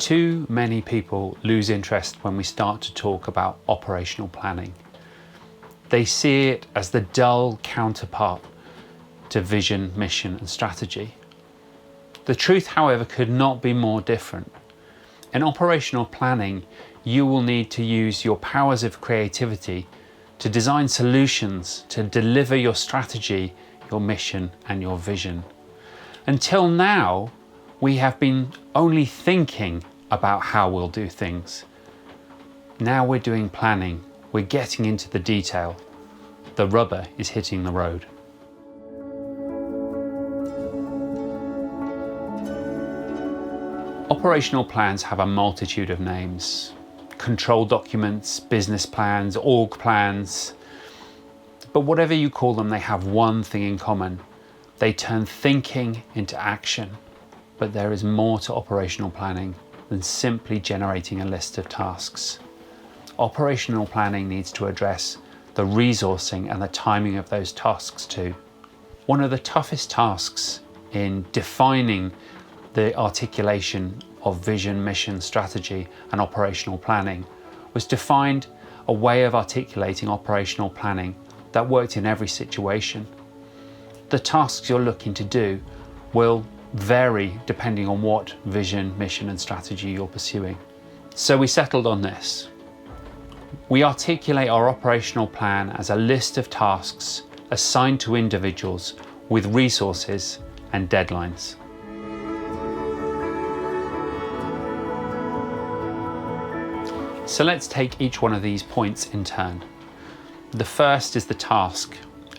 Too many people lose interest when we start to talk about operational planning. They see it as the dull counterpart to vision, mission, and strategy. The truth, however, could not be more different. In operational planning, you will need to use your powers of creativity to design solutions to deliver your strategy, your mission, and your vision. Until now, we have been only thinking about how we'll do things. Now we're doing planning, we're getting into the detail. The rubber is hitting the road. Operational plans have a multitude of names. Control documents, business plans, org plans. But whatever you call them, they have one thing in common. They turn thinking into action. But there is more to operational planning than simply generating a list of tasks. Operational planning needs to address the resourcing and the timing of those tasks too. One of the toughest tasks in defining the articulation of vision, mission, strategy, and operational planning was to find a way of articulating operational planning that worked in every situation. The tasks you're looking to do will vary depending on what vision, mission, and strategy you're pursuing. So we settled on this. We articulate our operational plan as a list of tasks assigned to individuals with resources and deadlines. So let's take each one of these points in turn. The first is the task.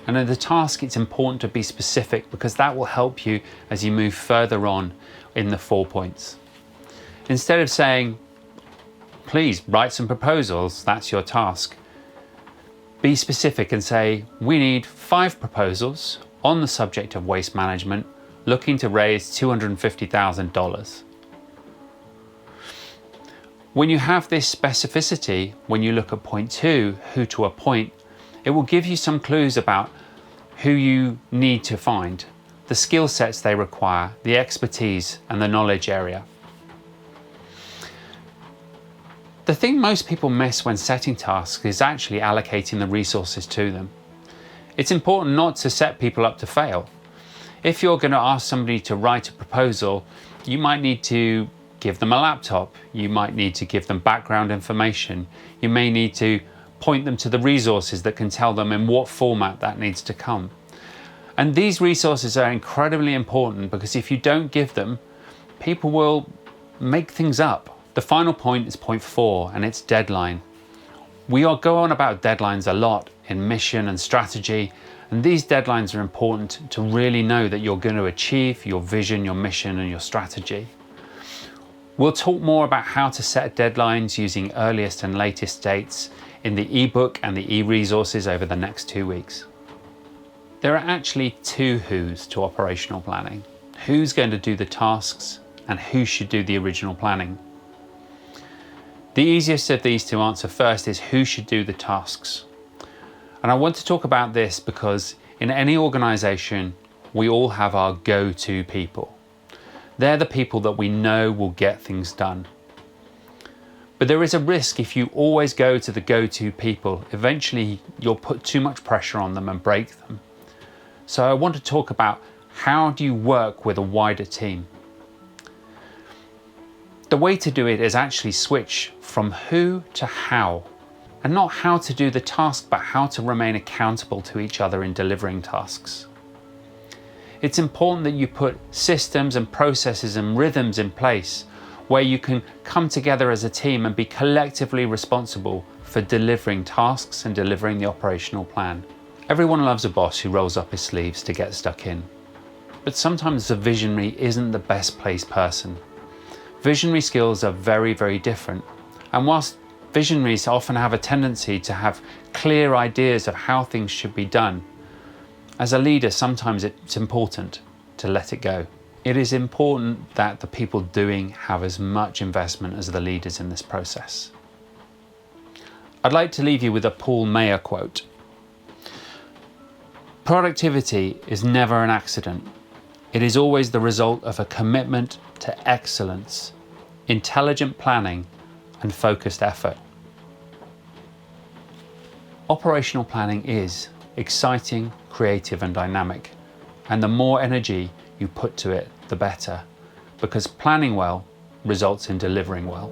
And in the task, it's important to be specific because that will help you as you move further on in the 4 points. Instead of saying, please write some proposals, that's your task. Be specific and say, we need 5 proposals on the subject of waste management, looking to raise $250,000. When you have this specificity, when you look at point 2, who to appoint, it will give you some clues about who you need to find, the skill sets they require, the expertise, and the knowledge area. The thing most people miss when setting tasks is actually allocating the resources to them. It's important not to set people up to fail. If you're going to ask somebody to write a proposal, you might need to give them a laptop, you might need to give them background information, you may need to point them to the resources that can tell them in what format that needs to come. And these resources are incredibly important because if you don't give them, people will make things up. The final point is point 4, and it's deadline. We all go on about deadlines a lot in mission and strategy, and these deadlines are important to really know that you're going to achieve your vision, your mission, and your strategy. We'll talk more about how to set deadlines using earliest and latest dates in the ebook and the e-resources over the next 2 weeks. There are actually 2 who's to operational planning. Who's going to do the tasks and who should do the original planning. The easiest of these to answer first is who should do the tasks. And I want to talk about this because in any organization, we all have our go-to people. They're the people that we know will get things done. But there is a risk if you always go to the go-to people, eventually you'll put too much pressure on them and break them. So I want to talk about how do you work with a wider team. The way to do it is actually switch from who to how, and not how to do the task, but how to remain accountable to each other in delivering tasks. It's important that you put systems and processes and rhythms in place where you can come together as a team and be collectively responsible for delivering tasks and delivering the operational plan. Everyone loves a boss who rolls up his sleeves to get stuck in. But sometimes a visionary isn't the best placed person. Visionary skills are very, very different. And whilst visionaries often have a tendency to have clear ideas of how things should be done, as a leader, sometimes it's important to let it go. It is important that the people doing have as much investment as the leaders in this process. I'd like to leave you with a Paul Meyer quote. Productivity is never an accident. It is always the result of a commitment to excellence intelligent planning, and focused effort. Operational planning is exciting, creative, and dynamic, and the more energy you put to it, the better, because planning well results in delivering well.